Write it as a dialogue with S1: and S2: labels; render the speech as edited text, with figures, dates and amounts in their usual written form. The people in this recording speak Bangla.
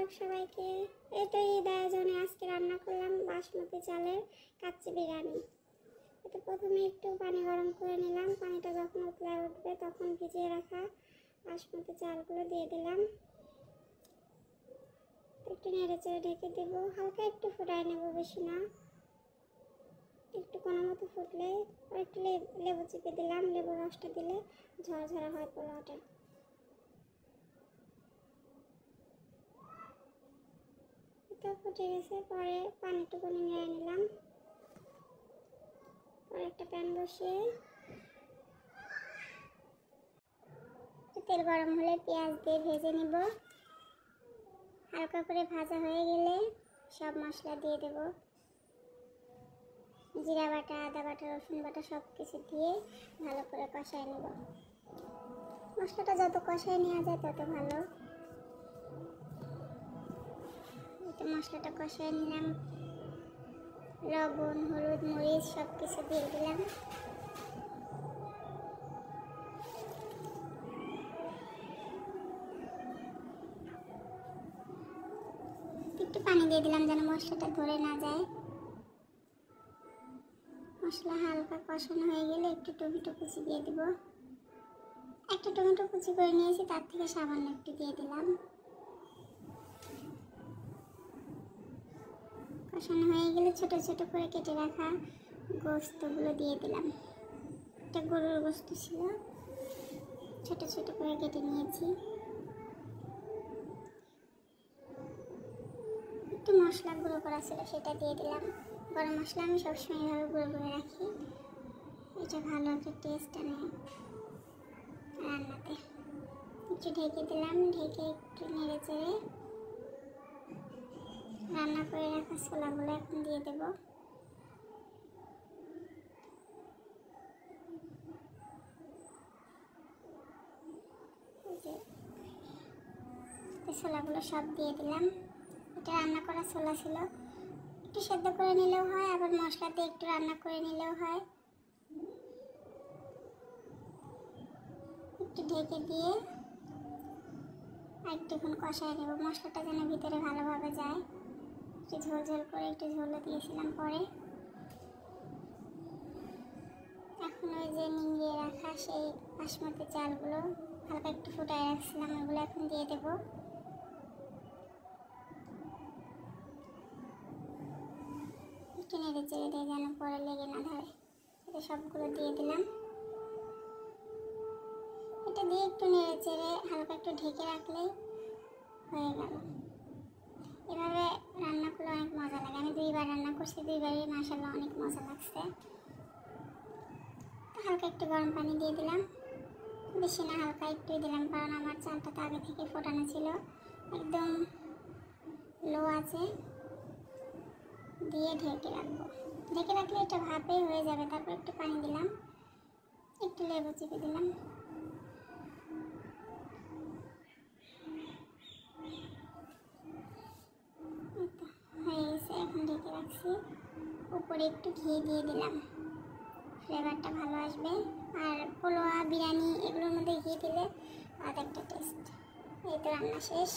S1: ব্লগ সবাইকে। এই তো ঈদ আয়োজনে আজকে রান্না করলাম বাসমতি চালের কাচ্চি বিরিয়ানি। এটা প্রথমে একটু পানি গরম করে নিলাম। পানিটা যখন উতলায় উঠবে তখন ভিজিয়ে রাখা বাসমতি চালগুলো দিয়ে দিলাম। একটু নেড়ে চেড়ে ঢেকে দেব। হালকা একটু ফুটায় নেব, বেশি না। একটু কোনো মতো ফুটলে একটু লেবু চিপে দিলাম। লেবুর রসটা দিলে ঝরঝরা হয় পোলাওটা। তো ফুটে গেছে, পরে পানিটুকু নিয়ে নিলাম। পরে একটা প্যান বসিয়ে তেল গরম হলে পেঁয়াজ দিয়ে ভেজে নিব। হালকা করে ভাজা হয়ে গেলে সব মশলা দিয়ে দেব। জিরা বাটা, আদা বাটা, রসুন বাটা সব কিছু দিয়ে ভালো করে কষায় নেব। মশলাটা যত কষায় নেওয়া যায় তত ভালো। মশলাটা কষায় নিলাম। লবণ, হলুদ, মরিচ সব কিছু দিয়ে দিলাম। একটু পানি দিয়ে দিলাম যেন মশলাটা ধরে না যায়। মশলা হালকা কষানো হয়ে গেলে একটু টমেটো কুচি দিয়ে দিব। একটা টমেটো কুচি করে নিয়েছি, তার থেকে সামান্য একটু দিয়ে দিলাম। কষানো হয়ে গেলে ছোট ছোট করে কেটে রাখা গোস্তগুলো দিয়ে দিলাম। একটা গরুর গোস্ত ছিল, ছোট ছোট করে কেটে নিয়েছি। একটু মশলা গুঁড়ো করা ছিল, সেটা দিয়ে দিলাম। গরম মশলা আমি সবসময় এভাবে গুঁড়ো করে রাখি, এটা ভালো একটা টেস্ট আনে রান্নাতে। একটু ঢেকে দিলাম। ঢেকে একটু নেড়ে চেড়ে রান্না করে রাখা ছোলাগুলো এখন দিয়ে দেব। ছোলাগুলো সব দিয়ে দিলাম। এটা রান্না করা ছোলা ছিল, একটু সেদ্ধ করে নিলেও হয়, আবার মশলা দিয়ে একটু রান্না করে নিলেও হয়। একটু ঢেকে দিয়ে একটুক্ষণ কষায় নেব, মশলাটা যেন ভিতরে ভালোভাবে যায়। একটু ঝোল ঝোল করে একটু ঝোলও দিয়েছিলাম পরে। এখন ওই যে নিংড়িয়ে রাখা সেই বাসমতি চালগুলো হালকা একটু ফুটায় রাখছিলাম, ওগুলো এখন দিয়ে দেব। একটু নেড়ে চেড়ে দিয়ে যেন পরে লেগে না ধরে, এটা সবগুলো দিয়ে দিলাম। এটা দিয়ে একটু নেড়ে চেড়ে হালকা একটু ঢেকে রাখলেই হয়ে গেল। এভাবে রান্না করলে অনেক মজা লাগে। আমি 2বার রান্না করছি, 2বারই মাশাআল্লাহ অনেক মজা লাগছে। হালকা একটু গরম পানি দিয়ে দিলাম, বেশি না, হালকা একটু দিলাম, কারণ আমার চালটা তো আগে থেকে ফোটানো ছিল। একদম লো আছে দিয়ে ঢেকে রাখবো। ঢেকে রাখলে এটা ভাপে হয়ে যাবে। তারপর একটু পানি দিলাম, একটু লেবু চিপে দিলাম। হয়ে গেছে, এখন ঢেকে রাখছি। উপরে একটু ঘি দিয়ে দিলাম, ফ্লেভারটা ভালো আসবে। আর পোলোয়া, বিরিয়ানি এগুলোর মধ্যে ঘি দিলে আলাদা একটা টেস্ট। এই তো রান্না শেষ।